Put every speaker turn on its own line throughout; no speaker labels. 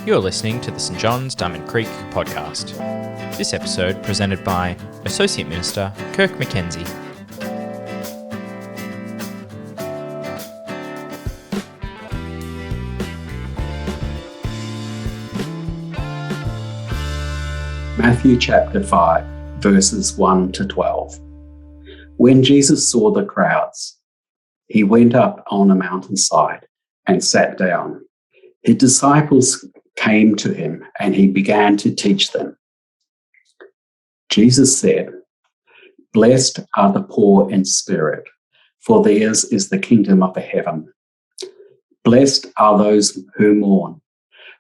You're listening to the St John's Diamond Creek podcast. This episode presented by Associate Minister Kirk Mackenzie.
Matthew chapter 5, verses 1 to 12. When Jesus saw the crowds, he went up on a mountainside and sat down. His disciples came to him and he began to teach them. Jesus said, "Blessed are the poor in spirit, for theirs is the kingdom of heaven. Blessed are those who mourn,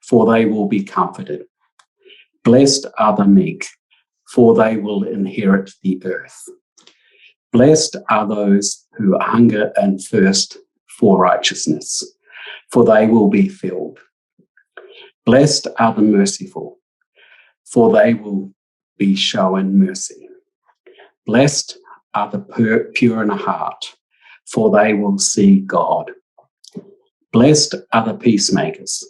for they will be comforted. Blessed are the meek, for they will inherit the earth. Blessed are those who hunger and thirst for righteousness, for they will be filled. Blessed are the merciful, for they will be shown mercy. Blessed are the pure in heart, for they will see God. Blessed are the peacemakers,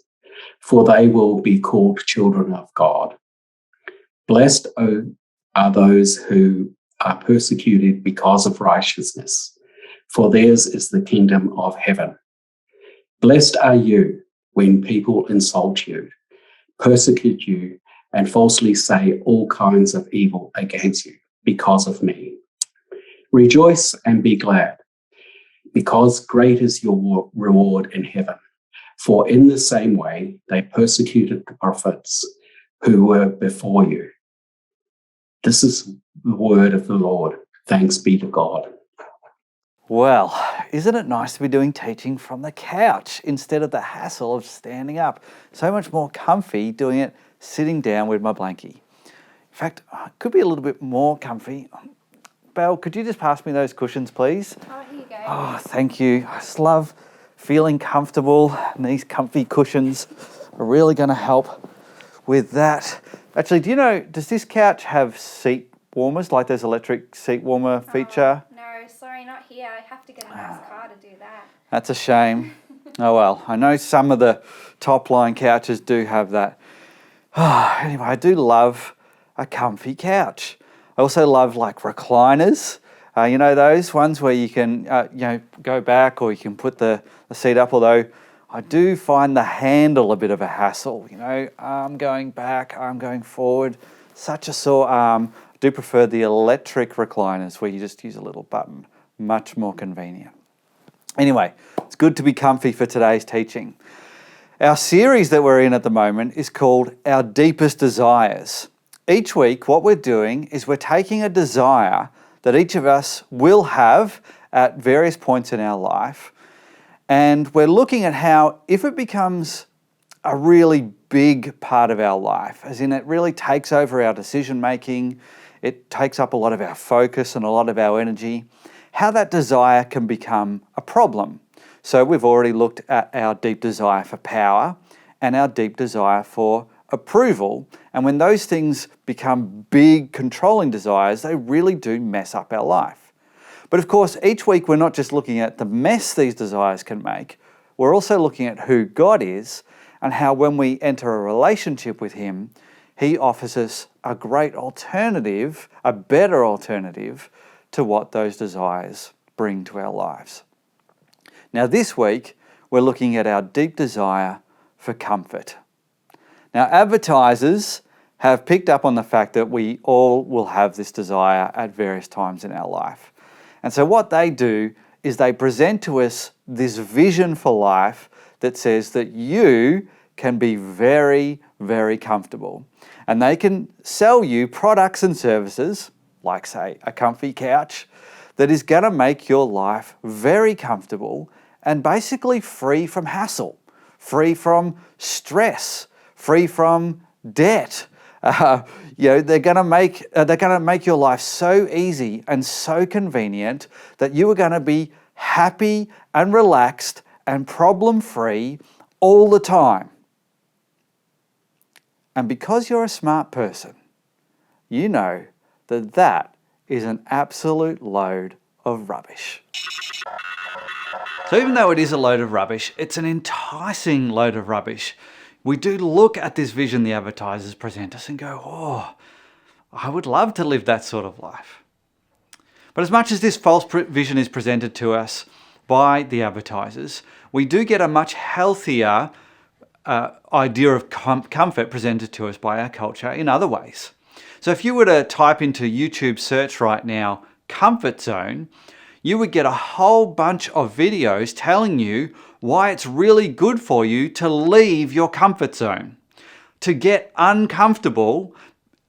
for they will be called children of God. Blessed are those who are persecuted because of righteousness, for theirs is the kingdom of heaven. Blessed are you when people insult you, persecute you, and falsely say all kinds of evil against you because of me. Rejoice and be glad, because great is your reward in heaven. For in the same way they persecuted the prophets who were before you. This is the word of the Lord. Thanks be to God."
Well, isn't it nice to be doing teaching from the couch instead of the hassle of standing up? So much more comfy doing it sitting down with my blankie. In fact, it could be a little bit more comfy. Belle, could you just pass me those cushions, please?
Oh, here you go.
Oh, thank you. I just love feeling comfortable, and these comfy cushions are really going to help with that. Actually, do you know, does this couch have seat warmers, like there's electric seat warmer feature?
No, sorry, not here. I have to get a nice car to do that.
That's a shame. Oh well, I know some of the top line couches do have that. Anyway, I do love a comfy couch. I also love like recliners. You know, those ones where you can, go back or you can put the seat up, although I do find the handle a bit of a hassle. You know, arm going back, arm going forward, such a sore arm. I do prefer the electric recliners where you just use a little button. Much more convenient. Anyway, it's good to be comfy for today's teaching. Our series that we're in at the moment is called Our Deepest Desires. Each week, what we're doing is we're taking a desire that each of us will have at various points in our life, and we're looking at how, if it becomes a really big part of our life, as in it really takes over our decision making, it takes up a lot of our focus and a lot of our energy, how that desire can become a problem. So we've already looked at our deep desire for power and our deep desire for approval. And when those things become big controlling desires, they really do mess up our life. But of course, each week we're not just looking at the mess these desires can make, we're also looking at who God is and how when we enter a relationship with Him, He offers us a great alternative, a better alternative to what those desires bring to our lives. Now this week, we're looking at our deep desire for comfort. Now advertisers have picked up on the fact that we all will have this desire at various times in our life. And so what they do is they present to us this vision for life that says that you can be very, very comfortable. And they can sell you products and services, like say a comfy couch, that is going to make your life very comfortable and basically free from hassle, free from stress, free from debt. They're going to make your life so easy and so convenient that you are going to be happy and relaxed and problem-free all the time. And because you're a smart person, you know that that is an absolute load of rubbish. So even though it is a load of rubbish, it's an enticing load of rubbish. We do look at this vision the advertisers present us and go, oh, I would love to live that sort of life. But as much as this false vision is presented to us by the advertisers, we do get a much healthier idea of comfort presented to us by our culture in other ways. So if you were to type into YouTube search right now, comfort zone, you would get a whole bunch of videos telling you why it's really good for you to leave your comfort zone. To get uncomfortable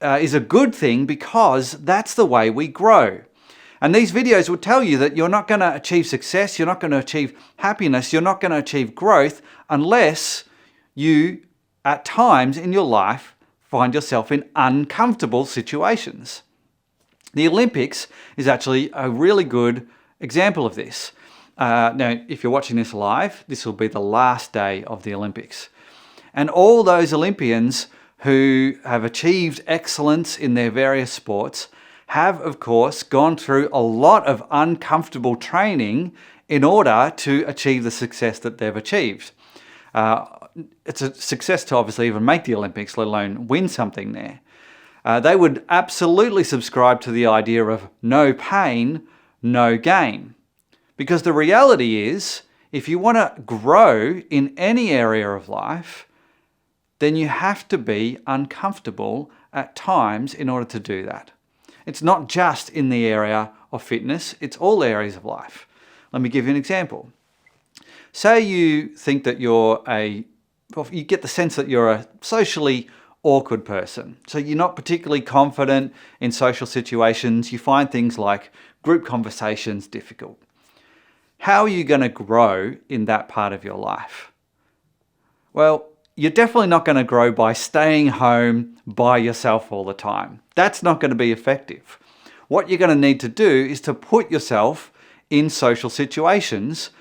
is a good thing because that's the way we grow. And these videos will tell you that you're not going to achieve success, you're not going to achieve happiness, you're not going to achieve growth unless you, at times in your life, find yourself in uncomfortable situations. The Olympics is actually a really good example of this. Now, if you're watching this live, this will be the last day of the Olympics. And all those Olympians who have achieved excellence in their various sports have, of course, gone through a lot of uncomfortable training in order to achieve the success that they've achieved. It's a success to obviously even make the Olympics, let alone win something there. They would absolutely subscribe to the idea of no pain, no gain. Because the reality is, if you want to grow in any area of life, then you have to be uncomfortable at times in order to do that. It's not just in the area of fitness, it's all areas of life. Let me give you an example. Say you think that you get the sense that you're a socially awkward person. So you're not particularly confident in social situations. You find things like group conversations difficult. How are you going to grow in that part of your life? Well, you're definitely not going to grow by staying home by yourself all the time. That's not going to be effective. What you're going to need to do is to put yourself in social situations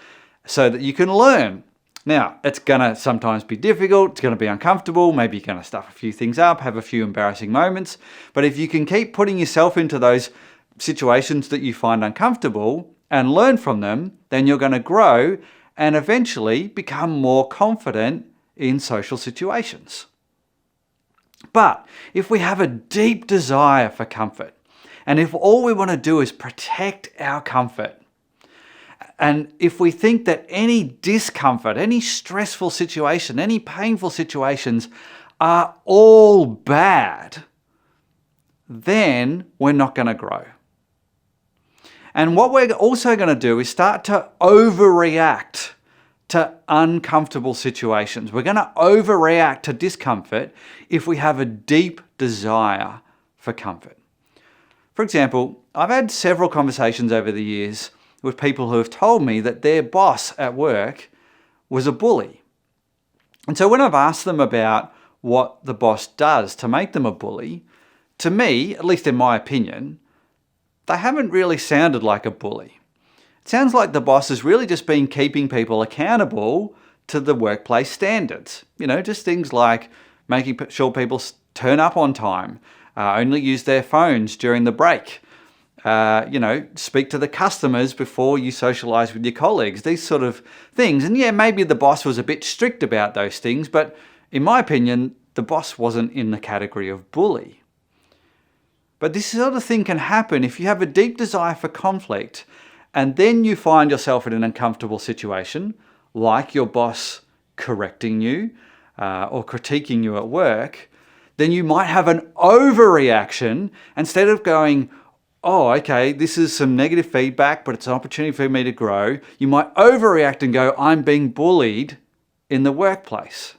so that you can learn. Now, it's going to sometimes be difficult, it's going to be uncomfortable, maybe you're going to stuff a few things up, have a few embarrassing moments, but if you can keep putting yourself into those situations that you find uncomfortable and learn from them, then you're going to grow and eventually become more confident in social situations. But if we have a deep desire for comfort, and if all we want to do is protect our comfort, and if we think that any discomfort, any stressful situation, any painful situations are all bad, then we're not going to grow. And what we're also going to do is start to overreact to uncomfortable situations. We're going to overreact to discomfort if we have a deep desire for comfort. For example, I've had several conversations over the years with people who have told me that their boss at work was a bully. And so when I've asked them about what the boss does to make them a bully, to me, at least in my opinion, they haven't really sounded like a bully. It sounds like the boss has really just been keeping people accountable to the workplace standards. Just things like making sure people turn up on time, only use their phones during the break, speak to the customers before you socialize with your colleagues, these sort of things. And yeah, maybe the boss was a bit strict about those things, but in my opinion, the boss wasn't in the category of bully. But this sort of thing can happen if you have a deep desire for conflict and then you find yourself in an uncomfortable situation, like your boss correcting you or critiquing you at work, then you might have an overreaction. Instead of going, oh, okay, this is some negative feedback, but it's an opportunity for me to grow, you might overreact and go, I'm being bullied in the workplace.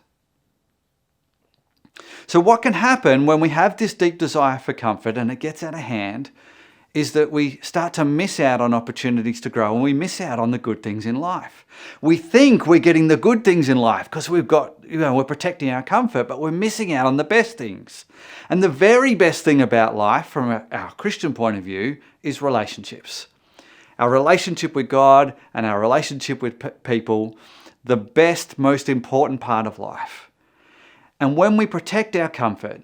So what can happen when we have this deep desire for comfort and it gets out of hand is that we start to miss out on opportunities to grow and we miss out on the good things in life. We think we're getting the good things in life because we're protecting our comfort, but we're missing out on the best things. And the very best thing about life from our Christian point of view is relationships. Our relationship with God and our relationship with people, the best, most important part of life. And when we protect our comfort,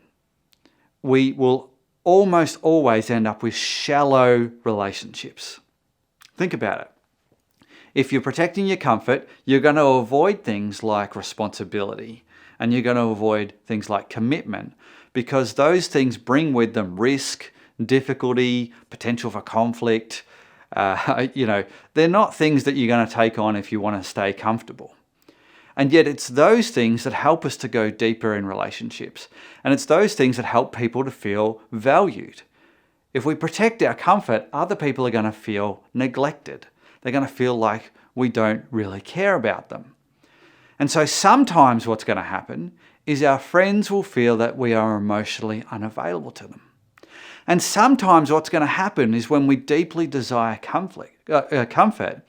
we will almost always end up with shallow relationships. Think about it. If you're protecting your comfort, you're going to avoid things like responsibility, and you're going to avoid things like commitment, because those things bring with them risk, difficulty, potential for conflict. They're not things that you're going to take on if you want to stay comfortable. And yet it's those things that help us to go deeper in relationships. And it's those things that help people to feel valued. If we protect our comfort, other people are going to feel neglected. They're going to feel like we don't really care about them. And so sometimes what's going to happen is our friends will feel that we are emotionally unavailable to them. And sometimes what's going to happen is when we deeply desire comfort,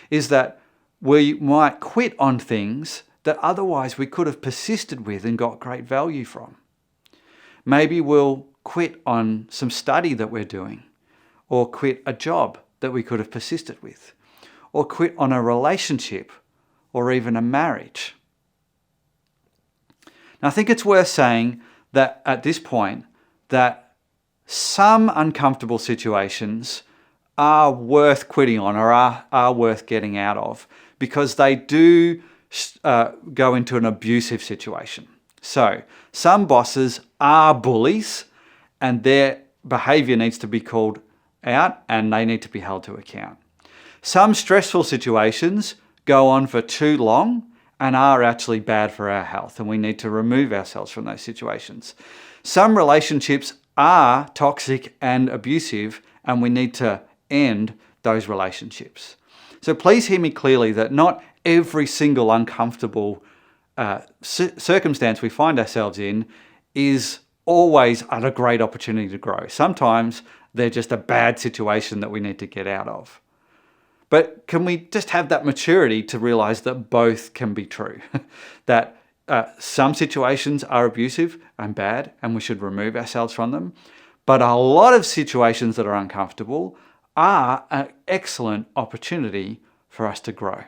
is that we might quit on things that otherwise we could have persisted with and got great value from. Maybe we'll quit on some study that we're doing, or quit a job that we could have persisted with, or quit on a relationship, or even a marriage. Now, I think it's worth saying that at this point, that some uncomfortable situations are worth quitting on, or are worth getting out of, because they do go into an abusive situation. So some bosses are bullies, and their behavior needs to be called out and they need to be held to account. Some stressful situations go on for too long and are actually bad for our health, and we need to remove ourselves from those situations. Some relationships are toxic and abusive, and we need to end those relationships. So please hear me clearly that not every single uncomfortable circumstance we find ourselves in is always a great opportunity to grow. Sometimes they're just a bad situation that we need to get out of. But can we just have that maturity to realize that both can be true? That some situations are abusive and bad, and we should remove ourselves from them. But a lot of situations that are uncomfortable are an excellent opportunity for us to grow.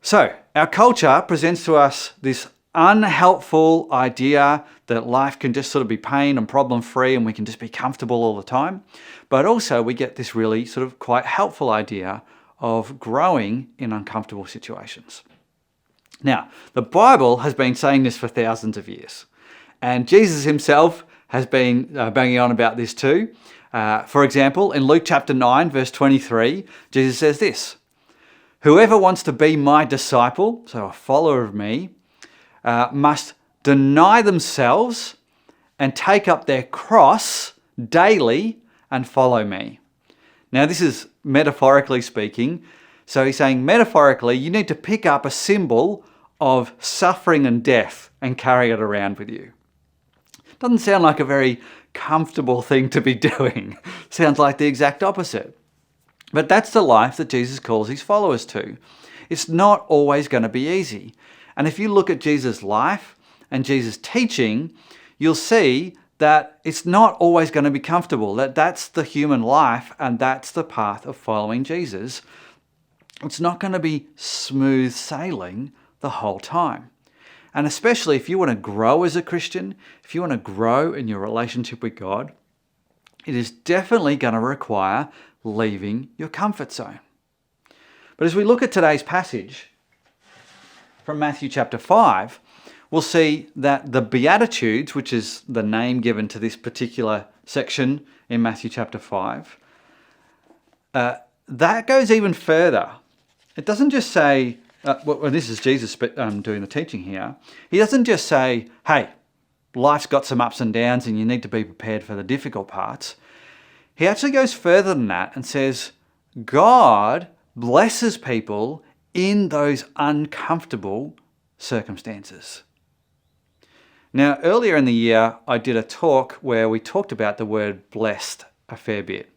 So, our culture presents to us this unhelpful idea that life can just sort of be pain and problem-free and we can just be comfortable all the time. But also we get this really sort of quite helpful idea of growing in uncomfortable situations. Now, the Bible has been saying this for thousands of years. And Jesus himself has been banging on about this too. For example, in Luke chapter 9, verse 23, Jesus says this: "Whoever wants to be my disciple," so a follower of me, "must deny themselves and take up their cross daily and follow me." Now, this is metaphorically speaking. So he's saying metaphorically, you need to pick up a symbol of suffering and death and carry it around with you. Doesn't sound like a very comfortable thing to be doing. Sounds like the exact opposite. But that's the life that Jesus calls his followers to. It's not always going to be easy. And if you look at Jesus' life and Jesus' teaching, you'll see that it's not always going to be comfortable, that's the human life and that's the path of following Jesus. It's not going to be smooth sailing the whole time. And especially if you want to grow as a Christian, if you want to grow in your relationship with God, it is definitely going to require leaving your comfort zone. But as we look at today's passage from Matthew chapter 5, we'll see that the Beatitudes, which is the name given to this particular section in Matthew chapter 5, that goes even further. It doesn't just say, this is Jesus doing the teaching here. He doesn't just say, hey, life's got some ups and downs and you need to be prepared for the difficult parts. He actually goes further than that and says, God blesses people in those uncomfortable circumstances. Now, earlier in the year, I did a talk where we talked about the word blessed a fair bit.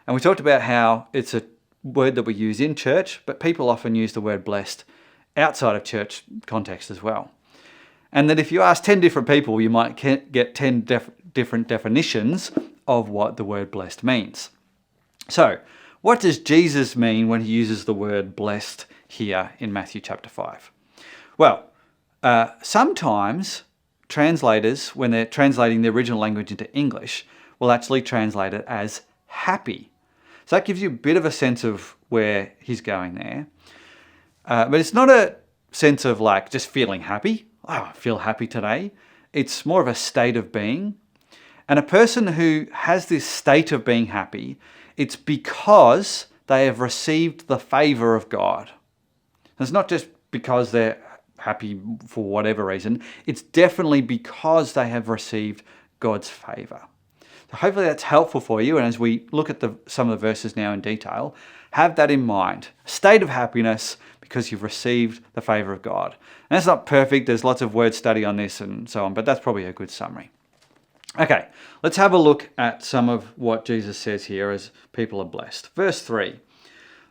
And we talked about how it's a word that we use in church, but people often use the word blessed outside of church context as well. And that if you ask 10 different people, you might get 10 different definitions of what the word blessed means. So, what does Jesus mean when he uses the word blessed here in Matthew chapter 5? Well, sometimes translators, when they're translating the original language into English, will actually translate it as happy. So that gives you a bit of a sense of where he's going there. But it's not a sense of like just feeling happy. Oh, I feel happy today. It's more of a state of being. And a person who has this state of being happy, it's because they have received the favor of God. It's not just because they're happy for whatever reason. It's definitely because they have received God's favor. So hopefully that's helpful for you. And as we look at some of the verses now in detail, have that in mind. State of happiness because you've received the favor of God. And that's not perfect. There's lots of word study on this and so on, but that's probably a good summary. Okay, let's have a look at some of what Jesus says here as people are blessed. Verse 3,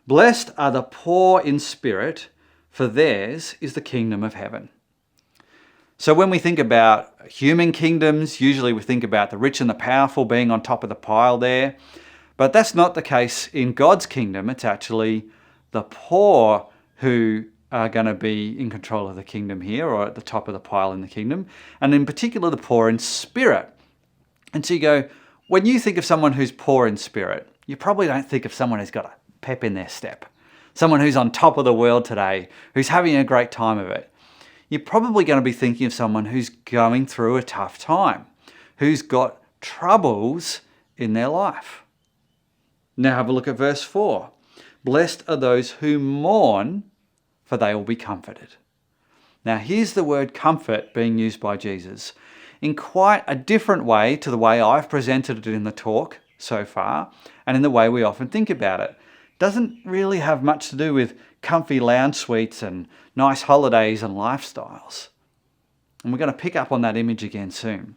blessed are the poor in spirit, for theirs is the kingdom of heaven. So when we think about human kingdoms, usually we think about the rich and the powerful being on top of the pile there. But that's not the case in God's kingdom. It's actually the poor who are going to be in control of the kingdom here, or at the top of the pile in the kingdom. And in particular, the poor in spirit. And so you go, when you think of someone who's poor in spirit, you probably don't think of someone who's got a pep in their step. Someone who's on top of the world today, who's having a great time of it. You're probably going to be thinking of someone who's going through a tough time, who's got troubles in their life. Now have a look at verse 4. Blessed are those who mourn, for they will be comforted. Now here's the word comfort being used by Jesus in quite a different way to the way I've presented it in the talk so far, and in the way we often think about it. It doesn't really have much to do with comfy lounge suites and nice holidays and lifestyles. And we're going to pick up on that image again soon.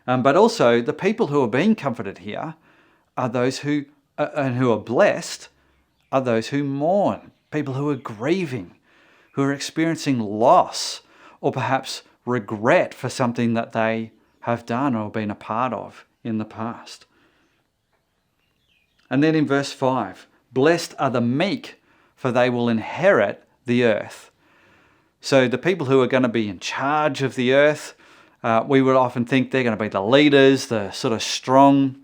But also, the people who are being comforted here are those who are blessed, are those who mourn, people who are grieving, who are experiencing loss, or perhaps regret for something that they have done or been a part of in the past. And then in verse 5, blessed are the meek, for they will inherit the earth. So the people who are going to be in charge of the earth, we would often think they're going to be the leaders, the sort of strong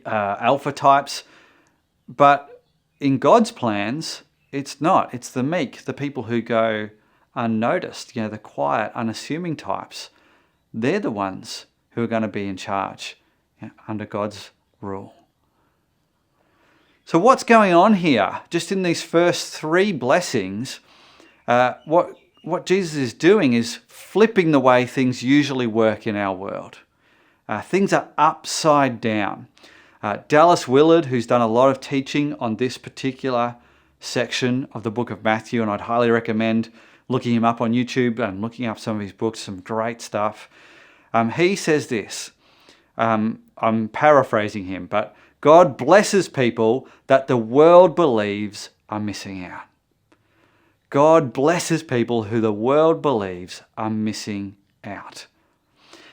alpha types. But in God's plans, it's not. It's the meek, the people who go unnoticed, the quiet, unassuming types. They're the ones who are going to be in charge under God's rule. So what's going on here? Just in these first three blessings, what Jesus is doing is flipping the way things usually work in our world. Things are upside down. Dallas Willard, who's done a lot of teaching on this particular section of the book of Matthew, and I'd highly recommend looking him up on YouTube and looking up some of his books, some great stuff. He says this, I'm paraphrasing him, but God blesses people that the world believes are missing out. God blesses people who the world believes are missing out.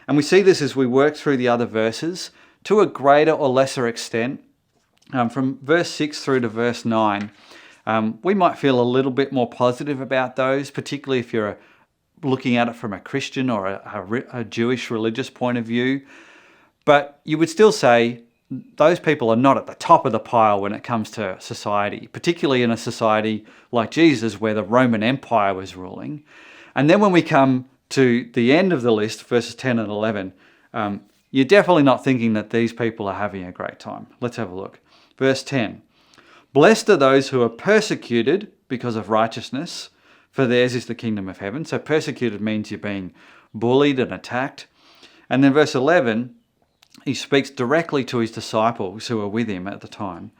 And we see this as we work through the other verses to a greater or lesser extent. From verse 6 through to verse 9, we might feel a little bit more positive about those, particularly if you're looking at it from a Christian or a Jewish religious point of view. But you would still say those people are not at the top of the pile when it comes to society, particularly in a society like Jesus where the Roman Empire was ruling. And then when we come to the end of the list, verses 10 and 11, you're definitely not thinking that these people are having a great time. Let's have a look. Verse 10, blessed are those who are persecuted because of righteousness, for theirs is the kingdom of heaven. So persecuted means you're being bullied and attacked. And then verse 11, he speaks directly to his disciples who were with him at the time.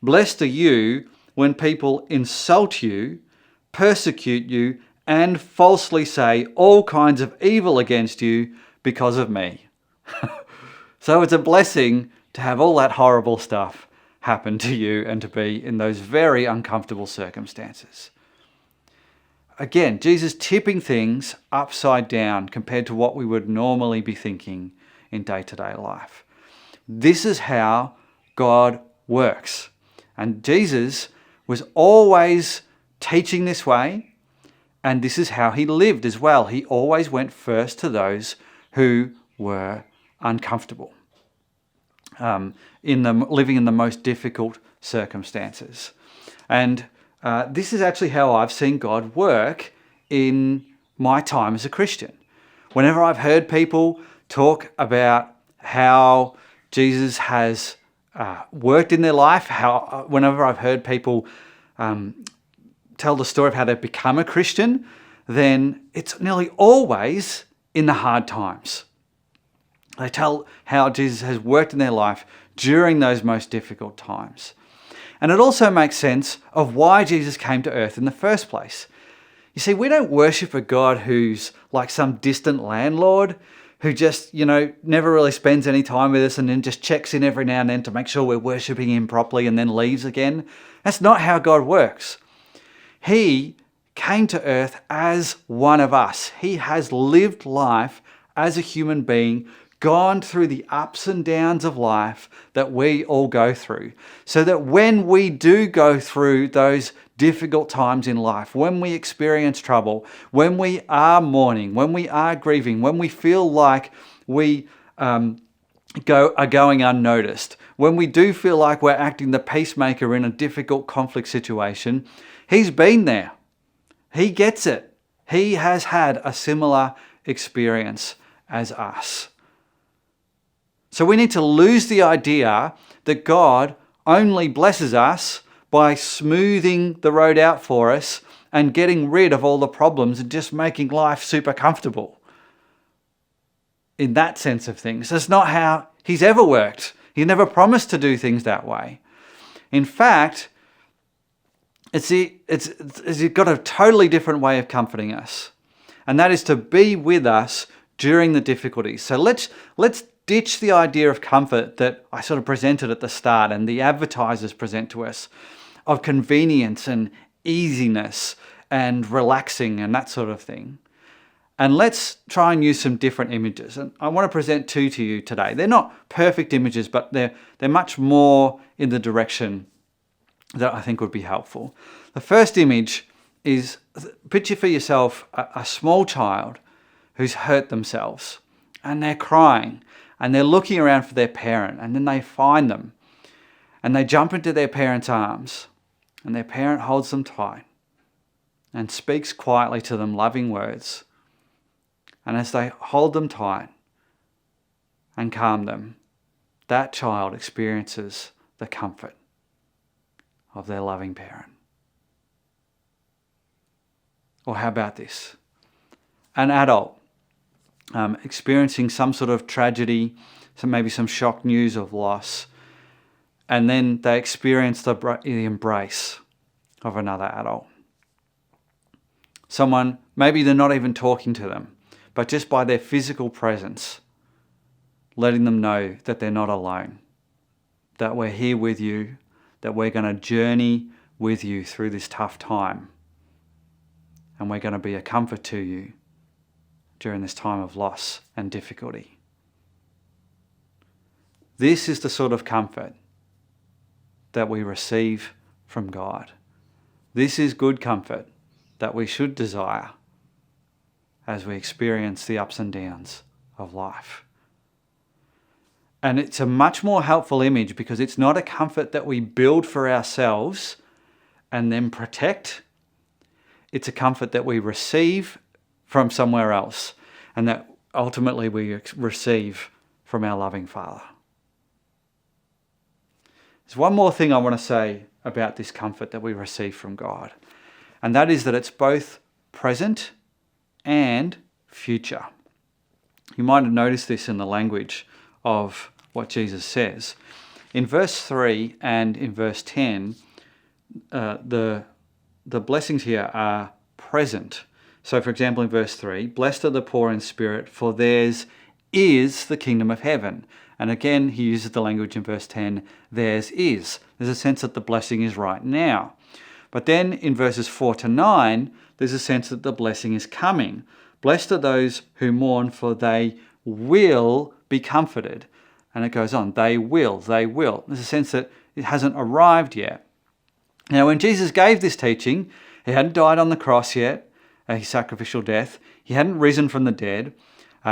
Blessed are you when people insult you, persecute you, and falsely say all kinds of evil against you because of me. So it's a blessing to have all that horrible stuff happen to you and to be in those very uncomfortable circumstances. Again, Jesus tipping things upside down compared to what we would normally be thinking in day-to-day life. This is how God works. And Jesus was always teaching this way, and this is how he lived as well. He always went first to those who were uncomfortable. living in the most difficult circumstances. And this is actually how I've seen God work in my time as a Christian. Whenever I've heard people talk about how Jesus has worked in their life, whenever I've heard people tell the story of how they've become a Christian, then it's nearly always in the hard times. They tell how Jesus has worked in their life during those most difficult times. And it also makes sense of why Jesus came to earth in the first place. You see, we don't worship a God who's like some distant landlord who just, never really spends any time with us and then just checks in every now and then to make sure we're worshipping him properly and then leaves again. That's not how God works. He came to earth as one of us. He has lived life as a human being, gone through the ups and downs of life that we all go through, so that when we do go through those difficult times in life, when we experience trouble, when we are mourning, when we are grieving, when we feel like we are going unnoticed, when we do feel like we're acting the peacemaker in a difficult conflict situation, he's been there. He gets it. He has had a similar experience as us. So we need to lose the idea that God only blesses us by smoothing the road out for us and getting rid of all the problems and just making life super comfortable. In that sense of things, that's not how he's ever worked. He never promised to do things that way. In fact, he's got a totally different way of comforting us, and that is to be with us during the difficulties. So let's ditch the idea of comfort that I sort of presented at the start and the advertisers present to us, of convenience and easiness and relaxing and that sort of thing. And let's try and use some different images. And I want to present two to you today. They're not perfect images, but they're much more in the direction that I think would be helpful. The first image is, picture for yourself a small child who's hurt themselves and they're crying and they're looking around for their parent, and then they find them and they jump into their parent's arms and their parent holds them tight and speaks quietly to them loving words. And as they hold them tight and calm them, that child experiences the comfort of their loving parent. Or how about this? An adult experiencing some sort of tragedy, maybe some shock news of loss, and then they experience the embrace of another adult. Someone, maybe they're not even talking to them, but just by their physical presence, letting them know that they're not alone, that we're here with you, that we're going to journey with you through this tough time, and we're going to be a comfort to you during this time of loss and difficulty. This is the sort of comfort that we receive from God. This is good comfort that we should desire as we experience the ups and downs of life. And it's a much more helpful image because it's not a comfort that we build for ourselves and then protect. It's a comfort that we receive from somewhere else and that ultimately we receive from our loving Father. There's one more thing I want to say about this comfort that we receive from God, and that is that it's both present and future. You might have noticed this in the language of what Jesus says. In verse 3 and in verse 10, the blessings here are present. So for example, in verse 3, blessed are the poor in spirit, for theirs is the kingdom of heaven. And again, he uses the language in verse 10, theirs is. There's a sense that the blessing is right now. But then in verses 4 to 9, there's a sense that the blessing is coming. Blessed are those who mourn, for they will be comforted. And it goes on, they will. There's a sense that it hasn't arrived yet. Now, when Jesus gave this teaching, he hadn't died on the cross yet, his sacrificial death. He hadn't risen from the dead.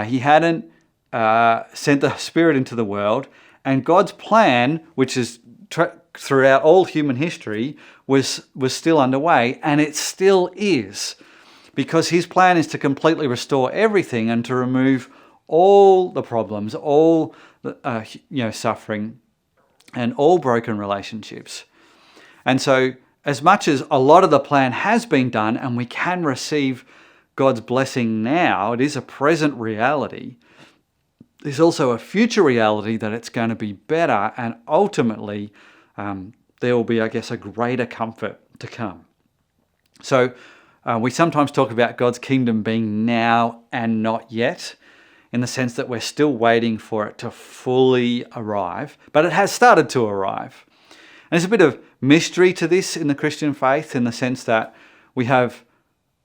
He hadn't sent the Spirit into the world. And God's plan, which is throughout all human history, was still underway, and it still is, because his plan is to completely restore everything and to remove all the problems, all the suffering, and all broken relationships. And so, as much as a lot of the plan has been done and we can receive God's blessing now, it is a present reality. There's also a future reality that it's going to be better, and ultimately there will be, I guess, a greater comfort to come. So we sometimes talk about God's kingdom being now and not yet, in the sense that we're still waiting for it to fully arrive, but it has started to arrive. And there's a bit of mystery to this in the Christian faith, in the sense that we have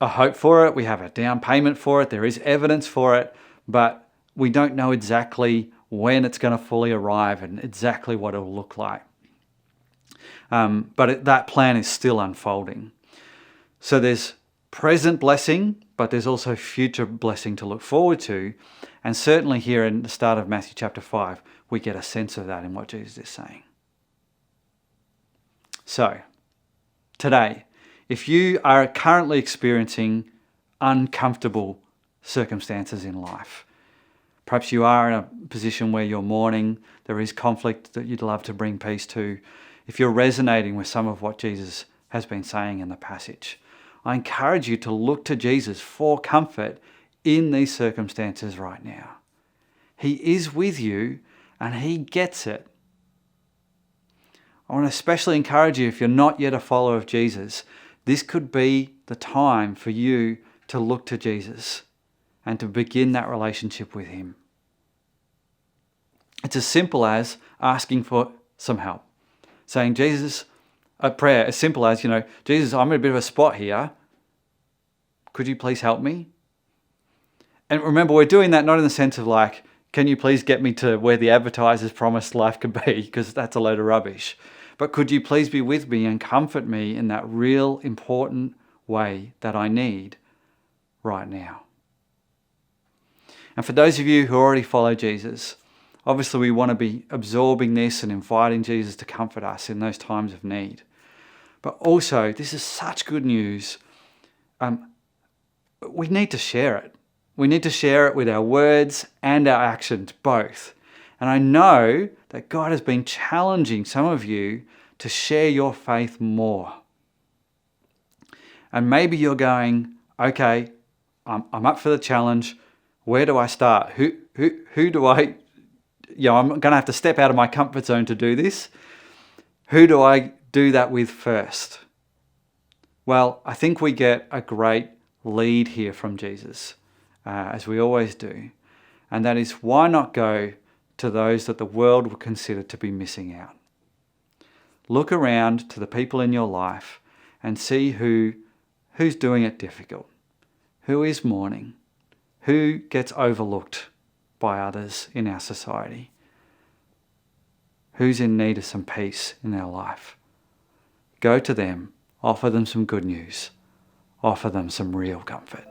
a hope for it, we have a down payment for it, there is evidence for it, but we don't know exactly when it's going to fully arrive and exactly what it will look like. But that plan is still unfolding. So there's present blessing, but there's also future blessing to look forward to. And certainly here in the start of Matthew chapter 5, we get a sense of that in what Jesus is saying. So, today, if you are currently experiencing uncomfortable circumstances in life, perhaps you are in a position where you're mourning, there is conflict that you'd love to bring peace to, if you're resonating with some of what Jesus has been saying in the passage, I encourage you to look to Jesus for comfort in these circumstances right now. He is with you and he gets it. I want to especially encourage you, if you're not yet a follower of Jesus, this could be the time for you to look to Jesus and to begin that relationship with him. It's as simple as asking for some help. Saying, Jesus, a prayer as simple as, Jesus, I'm in a bit of a spot here. Could you please help me? And remember, we're doing that not in the sense of like, can you please get me to where the advertisers promised life could be? Because that's a load of rubbish. But could you please be with me and comfort me in that real important way that I need right now? And for those of you who already follow Jesus, obviously we want to be absorbing this and inviting Jesus to comfort us in those times of need. But also, this is such good news. We need to share it. We need to share it with our words and our actions, both. And I know that God has been challenging some of you to share your faith more. And maybe you're going, okay, I'm up for the challenge. Where do I start? Who do I, I'm going to have to step out of my comfort zone to do this. Who do I do that with first? Well, I think we get a great lead here from Jesus, as we always do. And that is, why not go to those that the world would consider to be missing out? Look around to the people in your life and see who's doing it difficult, who is mourning, who gets overlooked by others in our society, who's in need of some peace in their life. Go to them, offer them some good news, offer them some real comfort.